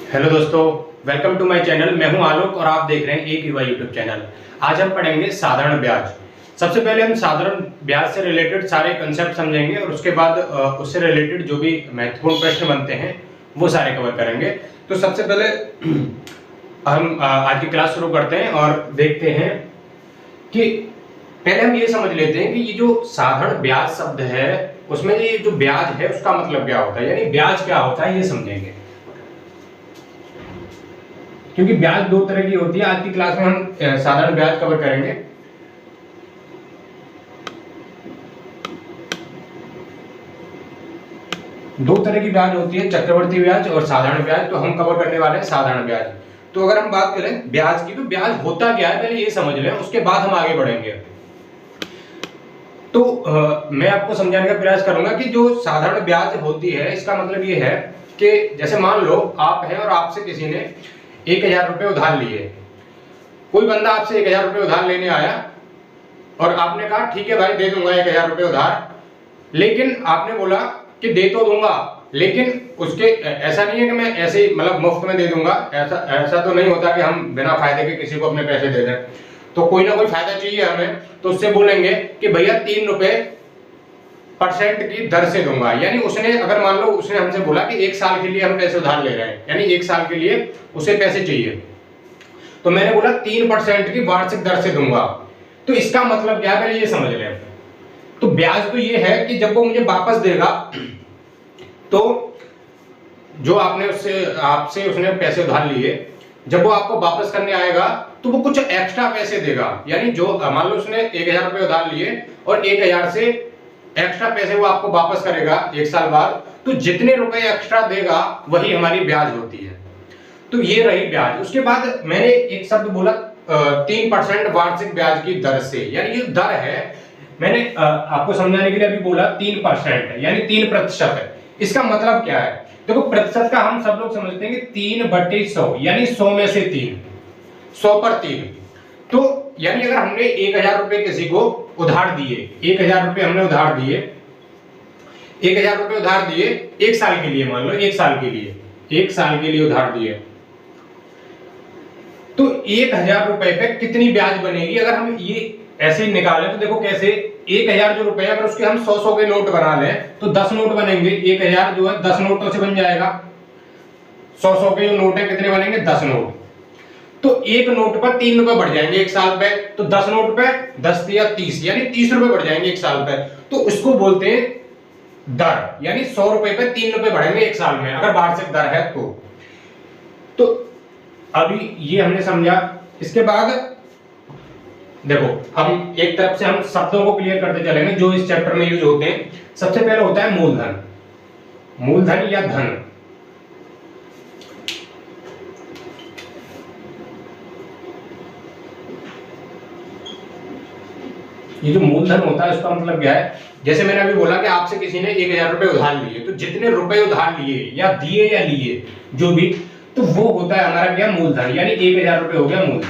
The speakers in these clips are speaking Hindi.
हेलो दोस्तों, वेलकम टू माय चैनल। मैं हूं आलोक और आप देख रहे हैं एक युवा यूट्यूब चैनल। आज हम पढ़ेंगे साधारण ब्याज। सबसे पहले हम साधारण ब्याज से रिलेटेड सारे कंसेप्ट समझेंगे और उसके बाद उससे रिलेटेड जो भी महत्वपूर्ण प्रश्न बनते हैं वो सारे कवर करेंगे। तो सबसे पहले हम आज की क्लास शुरू करते हैं और देखते हैं कि पहले हम ये समझ लेते हैं कि ये जो साधारण ब्याज शब्द है उसमें ये जो ब्याज है उसका मतलब क्या होता है, यानी ब्याज क्या होता है ये समझेंगे। क्योंकि ब्याज दो तरह की होती है। आज की क्लास में हम साधारण ब्याज कवर करेंगे। दो तरह की ब्याज होती है, चक्रवर्ती ब्याज और साधारण ब्याज। तो हम कवर करने वाले हैं साधारण ब्याज। तो अगर हम बात करें ब्याज की, तो ब्याज होता क्या है पहले ये समझ लें, उसके बाद हम आगे बढ़ेंगे। तो मैं आपको समझाने का प्रयास करूंगा कि जो साधारण ब्याज होती है इसका मतलब ये है कि जैसे मान लो आप हैं और आपसे किसी ने 1000 रुपये उधार लिए। कोई बंदा आपसे 1000 रुपये उधार लेने आया और आपने कहा ठीक है भाई दे दूंगा 1000 रुपये उधार, लेकिन आपने बोला कि दे तो दूंगा, लेकिन उसके ऐसा नहीं है कि मैं ऐसे ही मतलब मुफ्त में दे दूंगा। ऐसा तो नहीं होता कि हम बिना फायदे के किसी को अपने पैसे दे दें। तो कोई ना कोई फायदा चाहिए हमें, तो उससे बोलेंगे कि भैया 3% की दर से दूंगा। यानी उसने अगर मान लो उसने हमसे बोला कि 1 साल के लिए हम पैसे उधार ले रहे हैं, यानी 1 साल के लिए उसे पैसे चाहिए, तो मैंने बोला 3% की वार्षिक दर से दूंगा। तो इसका मतलब क्या है पहले ये समझ लें। तो ब्याज तो ये है कि जब वो मुझे वापस देगा, तो जो आपसे उसने पैसे उधार लिए, जब वो आपको वापस करने आएगा तो वो कुछ एक्स्ट्रा पैसे देगा। यानी जो मान लो उसने 1000 रुपये उधार लिए और 1000 से एक्स्ट्रा पैसे वो आपको वापस करेगा 1 साल बाद, तो जितने रुपए एक्स्ट्रा देगा वही हमारी ब्याज होती है। तो ये रही ब्याज। उसके बाद मैंने एक शब्द बोला 3% वार्षिक ब्याज की दर से, यानी ये दर है। मैंने आपको समझाने के लिए अभी बोला 3%, यानी 3%। इसका मतलब क्या है? देखो प्रतिशत का हम सब लोग समझते हैं कि 3/100, यानी 100 में से 3, 100 पर 3। तो यानी अगर हमने 1000 रुपए किसी को उधार दिए, 1000 रुपए हमने उधार दिए, 1000 रुपए उधार दिए 1 साल के लिए, मान लो 1 साल के लिए, 1 साल के लिए उधार दिए, तो 1000 रुपए पे कितनी ब्याज बनेगी? अगर हम ये ऐसे ही निकालें तो देखो कैसे, 1000 जो रुपए अगर उसके हम 100 के नोट बना लें तो 10 नोट बनेंगे। 1000 जो है 10 नोटों से बन जाएगा। 100 के जो नोट है कितने बनेंगे? 10 नोट। तो एक नोट पर 3 रुपए बढ़ जाएंगे 1 साल पे, तो 10 नोट पे 10 या 30, यानी 30 रुपए बढ़ जाएंगे 1 साल पे। तो उसको बोलते हैं दर, यानी 100 रुपए पे 3 रुपए बढ़ेंगे 1 साल में, अगर वार्षिक दर है तो अभी ये हमने समझा। इसके बाद देखो हम एक तरफ से हम शब्दों को क्लियर करते चलेंगे जो इस चैप्टर में यूज होते हैं। सबसे पहले होता है मूलधन। मूलधन या धन। ये जो मूलधन होता है उसका मतलब क्या है? जैसे मैंने अभी बोला कि आपसे किसी ने 1000 रुपए उधार लिए, तो जितने रुपए उधार लिए या दिए या लिए जो भी, तो वो होता है हमारा क्या? मूलधन। यानी 1000 रुपए हो गया मूलधन।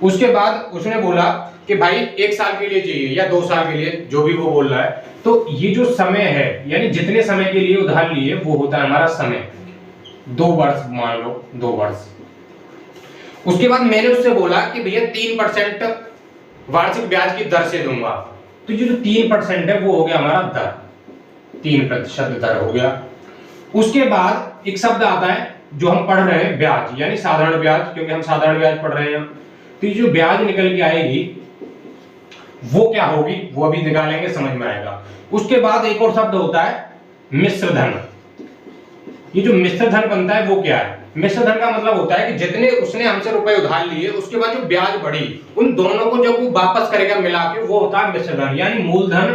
उसके बाद उसने बोला कि भाई 1 साल के लिए चाहिए या 2 साल के लिए, जो भी वो बोल रहा है, तो ये जो समय है यानी जितने समय के लिए उधार लिए वो होता है हमारा समय। 2 वर्ष मान लो, 2 वर्ष। उसके बाद मैंने उससे बोला कि भैया 3% वार्षिक ब्याज की दर से दूंगा, तो ये जो 3% है वो हो गया हमारा दर, 3% दर हो गया। उसके बाद एक शब्द आता है जो हम पढ़ रहे हैं ब्याज, यानी साधारण ब्याज, क्योंकि हम साधारण ब्याज पढ़ रहे हैं। तो ये जो ब्याज निकल के आएगी वो क्या होगी वो अभी निकालेंगे, समझ में आएगा। उसके बाद एक और शब्द होता है मिश्र धन। ये जो मिश्र धन बनता है वो क्या है? मिश्र धन का मतलब होता है कि जितने उसने हमसे रुपए उधार लिए उसके बाद जो ब्याज बढ़ी उन दोनों को जब वो वापस करेगा मिला के, वो होता है मिश्र धन। यानी मूलधन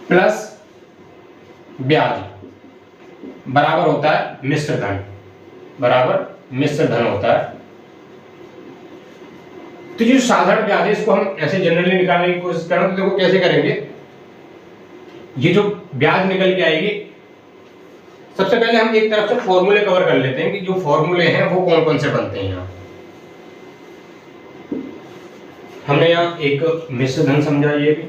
प्लस ब्याज बराबर होता है मिश्र धन, बराबर मिश्र धन होता है। तो जो साधारण ब्याज है इसको हम ऐसे जनरली निकालने की कोशिश करें तो देखो कैसे करेंगे। ये जो ब्याज निकल के आएगी, सबसे पहले हम एक तरफ से फॉर्मूले कवर कर लेते हैं कि जो फॉर्मूले हैं वो कौन कौन से बनते हैं। यहाँ हमने यहाँ एक मिश्र धन समझा, ये भी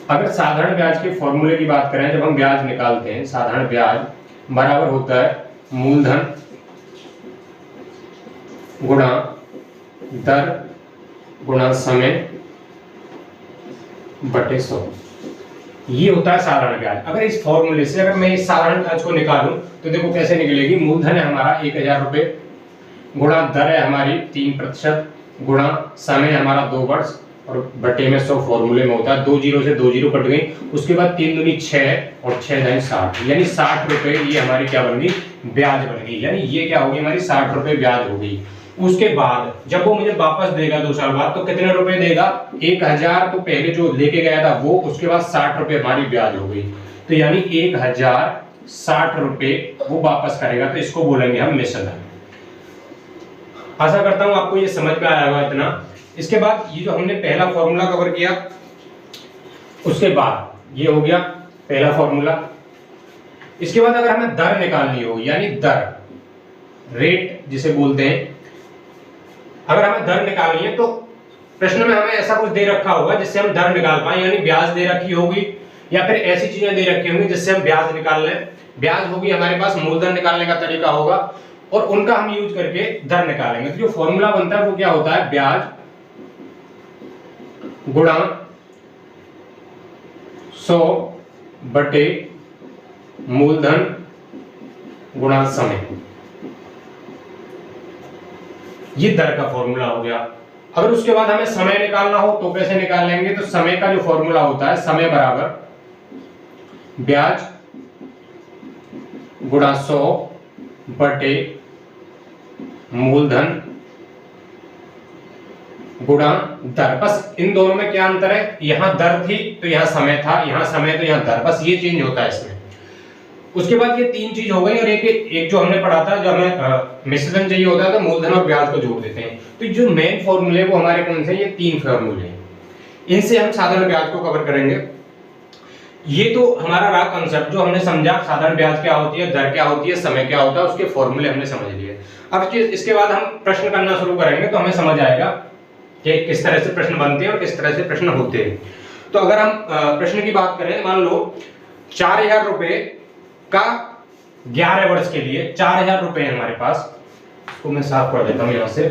अगर साधारण ब्याज के फॉर्मूले की बात करें, जब हम ब्याज निकालते हैं, साधारण ब्याज बराबर होता है मूलधन गुणा दर गुणा समय बटे 100, ये होता है साधारण ब्याज। अगर इस फॉर्मूले से अगर मैं इस साधारण ब्याज को निकालूं तो देखो कैसे निकलेगी। मूलधन है हमारा 1000 रुपए, गुणा दर है हमारी 3% गुणा समय हमारा 2 वर्ष और बटे में 100 फॉर्मूले में होता है। 2 जीरो से 2 जीरो कट गई, उसके बाद 3 दूनी 6 और 6 जाए 60, यानी 60 रुपए ये हमारी क्या बन गई, ब्याज बन गई। यानी ये क्या होगी हमारी 60 रुपए ब्याज हो गई। उसके बाद जब वो मुझे वापस देगा 2 साल बाद तो कितने रुपए देगा, 1000 तो पहले जो लेके गया था वो, उसके बाद 60 रुपए हमारी ब्याज हो गई। तो यानी 1060 रुपए वो वापस करेगा, तो इसको बोलेंगे हम मिश्रधन। आशा करता हूं आपको ये समझ में आया होगा इतना। इसके बाद ये जो हमने पहला फॉर्मूला कवर किया, उसके बाद ये हो गया पहला फॉर्मूला। इसके बाद अगर हमें दर निकालनी हो, यानी दर, रेट जिसे बोलते हैं, अगर हमें दर निकालनी है तो प्रश्न में हमें ऐसा कुछ दे रखा होगा जिससे हम दर निकाल पाए, यानी ब्याज दे रखी होगी या फिर ऐसी चीजें दे रखी होंगी जिससे हम ब्याज निकाल लें। ब्याज होगी हमारे पास, मूलधन निकालने का तरीका होगा और उनका हम यूज करके दर निकालेंगे। तो जो फॉर्मूला बनता है वो क्या होता है, ब्याज गुणा 100 बटे मूलधन गुणा समय, ये दर का फॉर्मूला हो गया। अगर उसके बाद हमें समय निकालना हो तो कैसे निकाल लेंगे, तो समय का जो फॉर्मूला होता है, समय बराबर ब्याज गुणा 100 बटे मूलधन गुणा दर। बस इन दोनों में क्या अंतर है, यहां दर थी तो यहां समय था, यहां समय तो यहां दर, बस ये चेंज होता है इसमें। उसके बाद ये 3 चीज हो गई और एक जो हमने पढ़ा था, जो हमें मिश्रधन चाहिए होता है तो मूलधन और ब्याज को जोड़ देते हैं। तो जो मेन फॉर्मूले वो हमारे कौन से, ये 3 फॉर्मूले हैं, इनसे हम साधारण ब्याज को कवर करेंगे। ये तो हमारा रहा कंसेप्ट जो हमने समझा, साधारण ब्याज क्या होती है, दर क्या होती है, समय क्या होता है, उसके फॉर्मूले हमने समझ लिए। अब इसके बाद हम प्रश्न करना शुरू करेंगे तो हमें समझ आएगा कि किस तरह से प्रश्न बनते हैं और किस तरह से प्रश्न होते हैं। तो अगर हम प्रश्न की बात करें, मान लो 4000 रुपए का 11 वर्ष के लिए 4000 रुपए है हमारे पास, इसको मैं साफ कर देता हूं यहां से।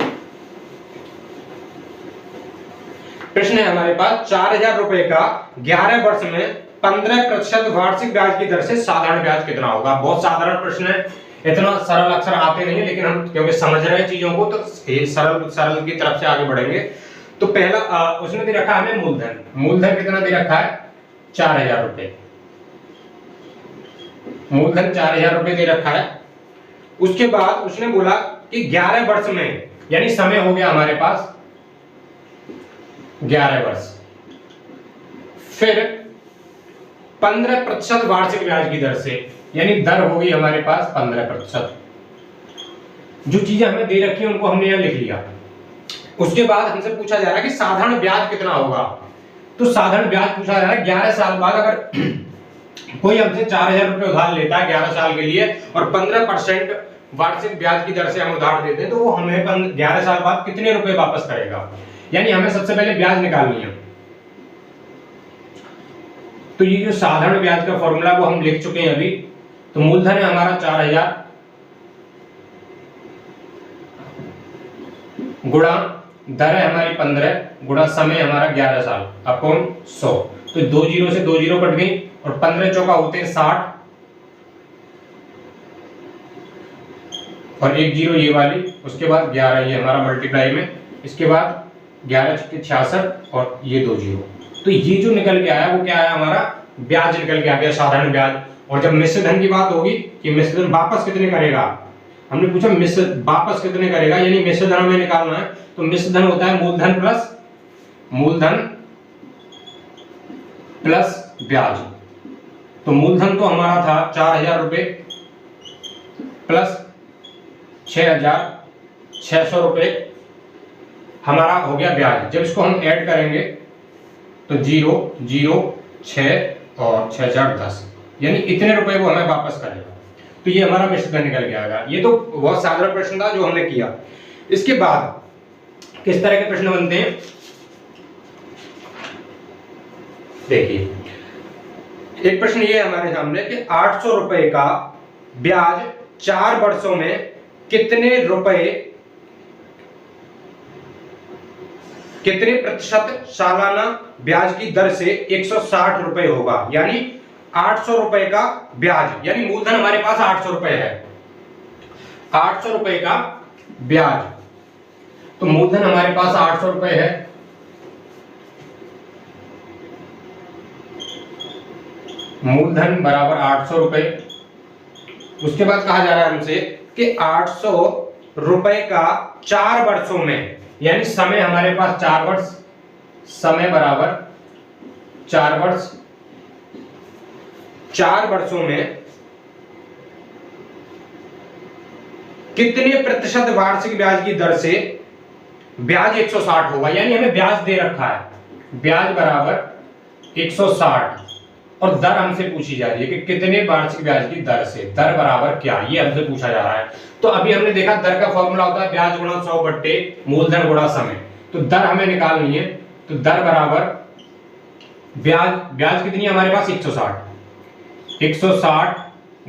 प्रश्न है हमारे पास 4000 रुपए का 11 वर्ष में 15% वार्षिक ब्याज की दर से साधारण ब्याज कितना होगा। बहुत साधारण प्रश्न है, इतना सरल अक्षर आते नहीं है, लेकिन हम क्योंकि समझ रहे हैं चीजों को तो सरल की तरफ से आगे बढ़ेंगे। तो पहला उसने दे रखा है हमें मूलधन, मूलधन कितना दे रखा है, 4000 रुपए, मूलधन 4000 रुपए दे रखा है। उसके बाद उसने बोला कि 11 वर्ष में, यानी समय हो गया हमारे पास 11 वर्ष, फिर 15% वार्षिक ब्याज की दर से, यानी दर होगी हमारे पास 15%। जो चीजें हमें दे रखी है उनको हमने यहां लिख लिया। उसके बाद हमसे पूछा जा रहा है कि साधारण ब्याज कितना होगा। तो साधारण ब्याज पूछा जा रहा है 11 साल बाद, अगर कोई हमसे 4000 रुपए उधार लेता है 11 साल के लिए और 15% वार्षिक ब्याज की दर से हम उधार देते हैं, तो वो हमें 11 साल बाद कितने रुपए वापस करेगा। यानी हमें सबसे पहले ब्याज निकालनी है। तो ये जो साधारण ब्याज का फॉर्मूला वो हम लिख चुके हैं अभी। तो मूलधन है हमारा 4000 गुणा दर है हमारी 15 गुणा समय हमारा 11 साल अपॉन 100। तो 2 जीरो से 2 जीरो कट गई और 15 चौका होते हैं 60 और 1 जीरो ये वाली, उसके बाद 11 ये हमारा मल्टीप्लाई में, इसके बाद 11 छक्के 66 और ये 2 जीरो। तो ये जो निकल के आया वो क्या आया, हमारा ब्याज निकल के आ गया, साधारण ब्याज। और जब मिश्रधन की बात होगी कि मिश्रधन वापस कितने करेगा, हमने पूछा मिश्र वापस कितने करेगा, यानी मिश्रधन हमें निकालना है। तो मिश्रधन होता है मूलधन प्लस ब्याज। तो मूलधन तो हमारा था 4000 रुपए प्लस 6600 रुपए हमारा हो गया ब्याज। जब इसको हम ऐड करेंगे तो 0 0 6 और 6 4 10, यानी इतने रुपए वो हमें वापस करेगा। तो ये हमारा मिश्रधन निकल के आएगा। ये तो बहुत साधारण प्रश्न था जो हमने किया। इसके बाद किस तरह के प्रश्न बनते हैं, देखिए एक प्रश्न ये है हमारे सामने कि 800 रुपए का ब्याज 4 वर्षों में कितने प्रतिशत सालाना ब्याज की दर से 160 रुपए होगा। यानी 800 रुपए का ब्याज, यानी मूलधन हमारे पास 800 रुपए है, 800 रुपए का ब्याज, तो मूलधन हमारे पास 800 रुपए है, मूलधन बराबर 800 रुपए। उसके बाद कहा जा रहा है हमसे कि 800 रुपए का 4 वर्षों में, यानी समय हमारे पास 4 वर्ष, समय बराबर 4 वर्ष, 4 वर्षों में कितने प्रतिशत वार्षिक ब्याज की दर से ब्याज 160 होगा। यानी हमें ब्याज दे रखा है, ब्याज बराबर 160 और दर हमसे पूछी जा रही है कि कितने वार्षिक ब्याज की दर से, दर बराबर क्या, ये हमसे पूछा जा रहा है। तो अभी हमने देखा दर का फॉर्मूला होता है ब्याज गुणा 100 बट्टे मूलधन गुणा समय। तो दर हमें निकालनी है, तो दर बराबर ब्याज कितनी है हमारे पास 160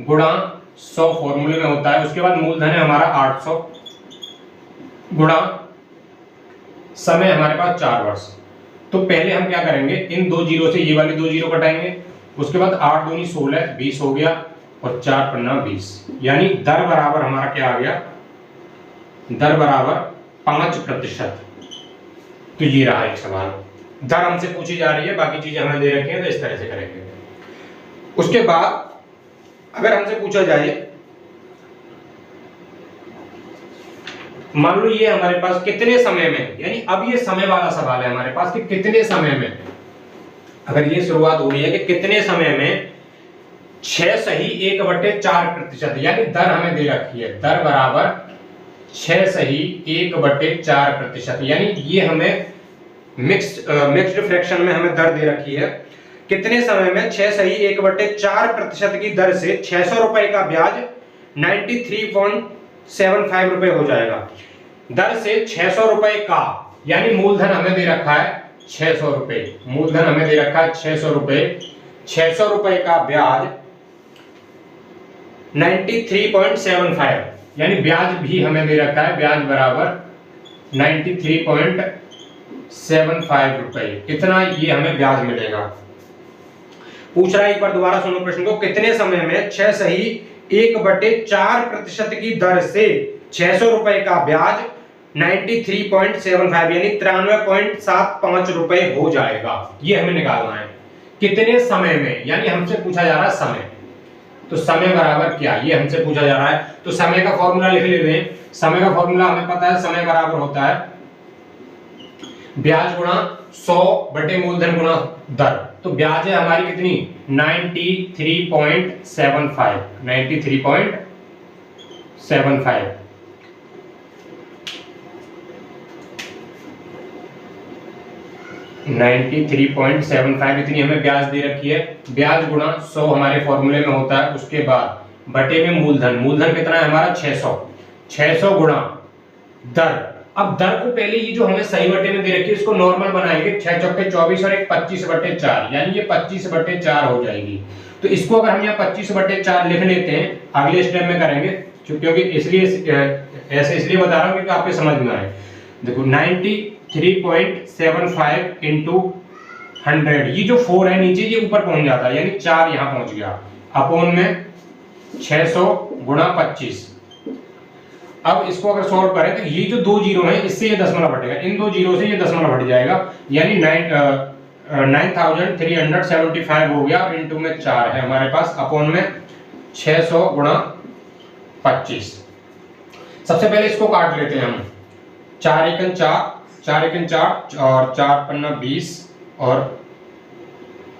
गुणा 100 फॉर्मूले में होता है। उसके बाद मूलधन है हमारा 800 गुणा समय हमारे पास 4 वर्ष। तो पहले हम क्या करेंगे, इन दो जीरो से ये वाले दो जीरो घटाएंगे, उसके बाद 8 दूनी 16, 20 हो गया और 4 पन्ना 20, यानी दर बराबर हमारा क्या आ गया, दर बराबर 5%। तो ये रहा एक सवाल, दर हमसे पूछी जा रही है, बाकी चीजें हमें दे रखी हैं, तो इस तरह से करेंगे। उसके बाद अगर हमसे पूछा जाए, मान लो ये हमारे पास कितने समय में, यानी अब ये समय वाला सवाल है हमारे पास कि कितने समय में, अगर ये शुरुआत हो रही है कि कितने समय में 6 सही 1/4%, यानी दर हमें दे रखी है, दर बराबर 6 सही 1/4%, यानी ये हमें मिक्स्ड फ्रैक्शन में हमें दर दे रखी है। कितने समय में 6 सही 1/4% की दर से 600 रुपए का ब्याज 93.75 रुपए हो जाएगा। दर से 600 रुपए का, यानी मूलधन हमें दे रखा है 600 रुपए, मूलधन हमें दे रखा है 600 रुपए, 600 रुपए का ब्याज 93.75, यानी ब्याज भी हमें दे रखा है, ब्याज बराबर 93.75 रुपए, इतना ये हमें ब्याज मिलेगा। पूछ रहा है एक बार दोबारा सुनो प्रश्न को, कितने समय में 6 सही 1/4% की दर से 600 रुपए का ब्याज 93.75 यानी 93.75 रुपए हो जाएगा। ये हमें निकालना है कितने समय में, यानी हमसे पूछा जा रहा है समय, तो समय बराबर क्या, ये हमसे पूछा जा रहा है। तो समय का फॉर्मूला लिख लेते हैं, समय का फॉर्मूला हमें पता है, समय बराबर होता है ब्याज गुणा 100 बटे मूलधन गुणा दर। तो ब्याज है हमारी कितनी 93.75, 93.75, इतनी हमें ब्याज दे रखी है। ब्याज गुणा 100 हमारे फॉर्मूले में होता है, उसके बाद बटे में मूलधन, मूलधन कितना है हमारा 600 गुणा दर। अब दर को पहले ये जो हमें सही बटे में दे रखी है इसको नॉर्मल बनाएंगे, 6 चौके 24 और एक 25/4, यानी ये 25/4 हो जाएगी। तो इसको अगर हम यहाँ 25/4 लिख लेते हैं, अगले स्टेप में करेंगे, क्योंकि इसलिए ऐसे इसलिए बता रहा हूँ क्योंकि आपके समझ में आए। देखो 93.75 इंटू 100, ये जो 4 है नीचे ये ऊपर पहुंच जाता है, यानी 4 यहाँ पहुंच गया, अपॉन में 600 गुणा 25। अब इसको अगर सॉल्व करें तो ये जो दो जीरो है इससे ये दशमलव हटेगा, इन दो जीरो से ये दशमलव हट जाएगा, यानी 9375 हो गया, इंटू में 4 है हमारे पास, अपॉन में 600 गुणा 25। सबसे पहले इसको काट लेते हैं हम, 4 एकन 4 और 4 पन्ना 20 और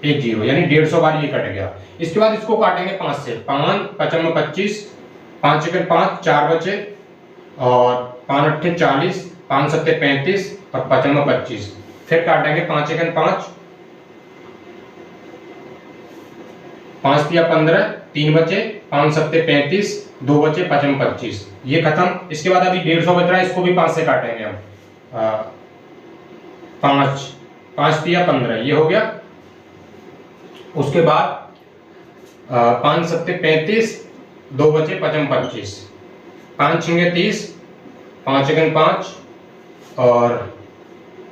एक जीरो, यानी 150 बार ये कट गया। इसके बाद इसको काटेंगे 5 से, 5 5 25, 5 एकन 5, 4 बचे और 5 अट्ठे 40, 5 सत्ते 35 और 5 25, फिर काटेंगे 5 एकन 5, 5 तिया 15, 3 बचे, 5 सत्ते 35, 2 बचे, 5 25, ये खत्म। इसके बाद अभी 150 बच रहा है, इसको भी 5 से काटेंगे हम, 5 तिया 15, ये हो गया उसके बाद 5 सत्ते 35, 2 बचे 5 25, 5 छिंगे 30, 5 एकन 5 और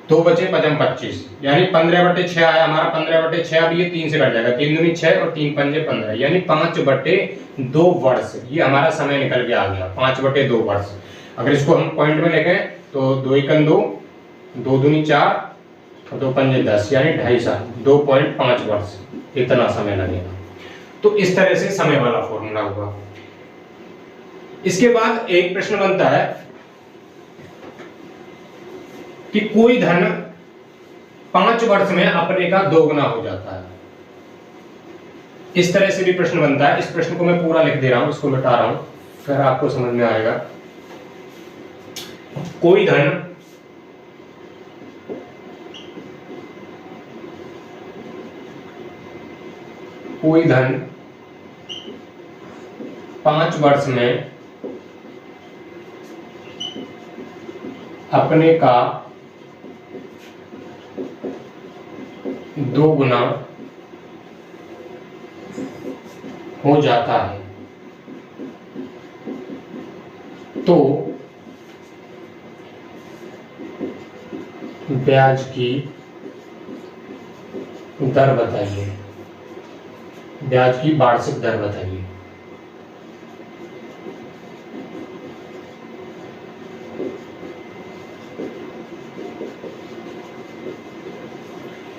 2 बचे 5 25, यानी 15/6 आया हमारा। 15/6 अब ये 3 से कट जाएगा, 3 दूनी 6 और 3 पंजे 15, यानी 5/2 वर्ष ये हमारा समय निकल के आ गया। 5/2 वर्ष। अगर इसको हम पॉइंट में लिखें तो 2 एकन 2, 2 दूनी 4 और 2 पंजे 10, यानी 2.5 साल, 2.5 वर्ष इतना समय लगेगा। तो इस तरह से समय वाला फॉर्मूला होगा। इसके बाद एक प्रश्न बनता है कि कोई धन 5 वर्ष में अपने का दोगुना हो जाता है। इस तरह से भी प्रश्न बनता है। इस प्रश्न को मैं पूरा लिख दे रहा हूं, इसको मिटा रहा हूं, फिर आपको समझ में आएगा। कोई धन 5 वर्ष में अपने का दोगुना हो जाता है तो ब्याज की दर बताइए, ब्याज की वार्षिक दर बताइए।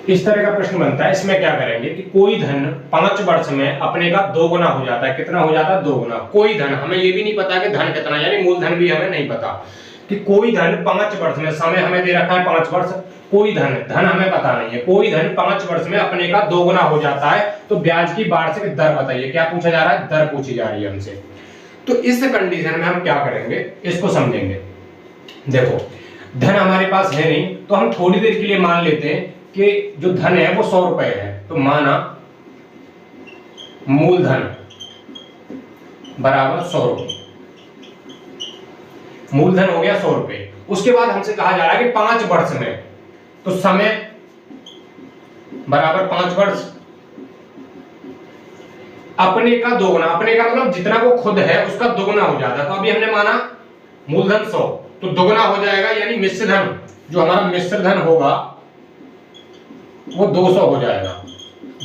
इस तरह का प्रश्न बनता है। इसमें क्या करेंगे कि कोई धन 5 वर्ष में अपने का दोगुना हो जाता है। कितना हो जाता है? दोगुना। कोई धन, हमें ये भी नहीं पता कि धन कितना, यानी मूलधन भी हमें नहीं पता कि कोई धन 5 वर्ष में, समय हमें दे रखा है 5 वर्ष, कोई धन हमें पता नहीं है, कोई धन 5 वर्ष में अपने का दोगुना हो जाता है तो ब्याज की वार्षिक दर बताइए। क्या पूछा जा रहा है? दर पूछी जा रही है हमसे। तो इस कंडीशन में हम क्या करेंगे, इसको समझेंगे। देखो, धन हमारे पास है नहीं तो हम थोड़ी देर के लिए मान लेते हैं कि जो धन है वो 100 रुपए है। तो माना मूलधन बराबर 100 रुपए, मूलधन हो गया 100 रुपए। उसके बाद हमसे कहा जा रहा है कि 5 वर्ष में, तो समय बराबर 5 वर्ष, अपने का दोगुना, अपने का मतलब जितना वो खुद है उसका दोगुना हो जाता है। तो अभी हमने माना मूलधन 100, तो दोगुना हो जाएगा, यानी मिश्र धन, जो हमारा मिश्र धन होगा वो 200 हो जाएगा।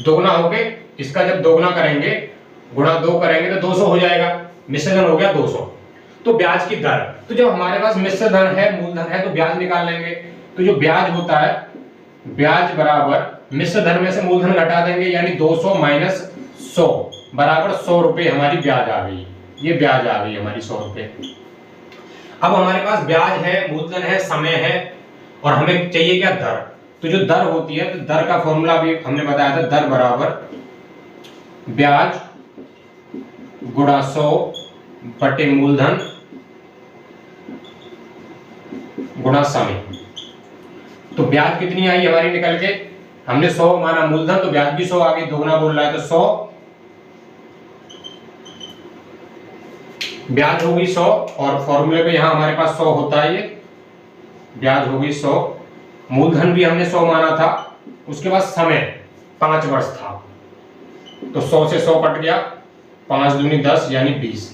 दोगुना होके इसका जब दोगुना करेंगे, गुणा 2 करेंगे तो 200 हो जाएगा। मिश्र धन हो गया 200। तो ब्याज की दर, तो जब हमारे पास मिश्र धन है, मूलधन है, तो ब्याज निकाल लेंगे। तो जो ब्याज होता है, ब्याज बराबर मिश्र धन में से मूलधन घटा देंगे, यानी 200 माइनस 100 बराबर 100 रुपए हमारी ब्याज आ गई। ये ब्याज आ गई हमारी 100 रुपए। अब हमारे पास ब्याज है, मूलधन है, समय है, और हमें चाहिए क्या? दर। तो जो दर होती है, तो दर का फॉर्मूला भी हमने बताया था, दर बराबर ब्याज गुणा 100 बटे मूलधन गुणा समय। तो ब्याज कितनी आई हमारी निकल के? हमने 100 माना मूलधन, तो ब्याज भी 100 आ गई, दोगुना बोल रहा है तो 100 ब्याज हो गई 100, और फॉर्मूले पे यहां हमारे पास 100 होता है, ये ब्याज हो गई 100। मूलधन भी हमने 100 माना था। उसके बाद समय 5 वर्ष था, तो 100 से 100 कट गया, 5 दूनी 10 यानी 20।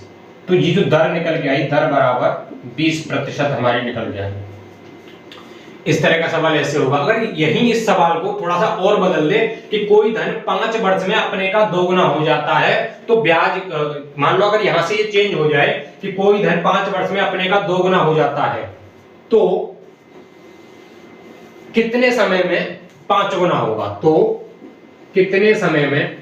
तो ये जो दर निकल के आई, दर बराबर 20% हमारी निकल गया। इस तरह का सवाल ऐसे होगा। अगर यही इस सवाल को थोड़ा सा और बदल दे कि कोई धन 5 वर्ष में अपने का दोगुना हो जाता है तो ब्याज, मान लो अगर यहां से ये चेंज हो जाए कि कोई धन 5 वर्ष में अपने का दोगुना हो जाता है तो कितने समय में 5 गुना होगा? तो कितने समय में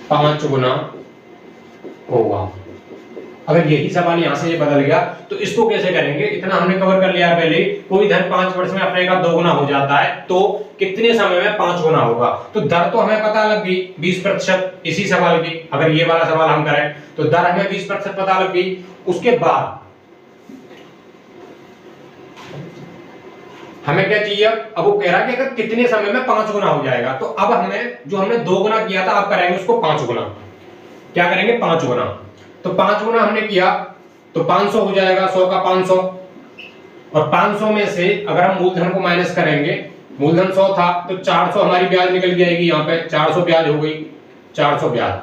5 गुना होगा? अगर यही सवाल यहां से ये बदल गया तो इसको कैसे करेंगे? इतना हमने कवर कर लिया पहले। कोई धन 5 वर्ष में अपने का दोगुना हो जाता है तो कितने समय में 5 गुना होगा? तो दर तो हमें पता लग गई 20%, इसी सवाल की। अगर ये वाला सवाल हम करें तो दर हमें 20% पता लग गई। उसके बाद हमें क्या चाहिए? अब वो कह रहा है कि अगर कितने समय में 5 गुना हो जाएगा, तो अब हमें जो हमने 2 गुना किया था, अब करेंगे उसको 5 गुना। क्या करेंगे? 5 गुना। तो 5 गुना हमने किया तो 500 हो जाएगा, 100 का 500, और 500 में से अगर हम मूलधन को माइनस करेंगे, मूलधन 100 था तो 400 हमारी ब्याज निकल के आएगी, यहाँ पे 400 ब्याज हो गई, 400 ब्याज।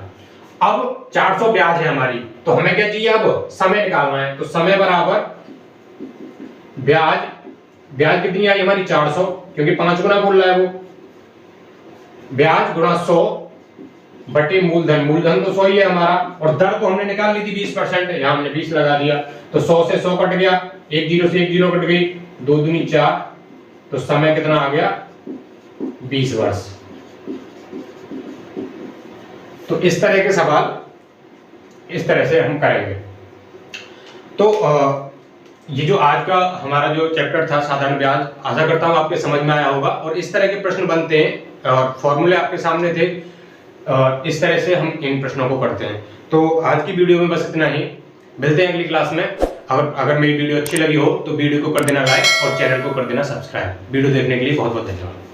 अब 400 ब्याज है हमारी, तो हमें क्या चाहिए, अब समय निकालना है। तो समय बराबर ब्याज, ब्याज कितनी आई हमारी 400, क्योंकि 5 गुना बोल रहा है वो, ब्याज गुणा 100 बटे मूलधन, मूलधन तो 100 ही है हमारा, और दर तो हमने निकाल ली थी 20%, यहाँ हमने 20 लगा दिया, तो 100 से 100 कट गया, एक जीरो से एक जीरो कट गई, 2 दूनी 4, तो समय कितना आ गया 20 वर्ष। तो इस तरह के सवाल इस तरह से हम करेंगे। तो ये जो आज का हमारा जो चैप्टर था साधारण ब्याज, आशा करता हूँ आपके समझ में आया होगा, और इस तरह के प्रश्न बनते हैं और फॉर्मूले आपके सामने थे, इस तरह से हम इन प्रश्नों को करते हैं। तो आज की वीडियो में बस इतना ही, मिलते हैं अगली क्लास में। अगर मेरी वीडियो अच्छी लगी हो तो वीडियो को कर देना लाइक और चैनल को कर देना सब्सक्राइब। वीडियो देखने के लिए बहुत बहुत धन्यवाद।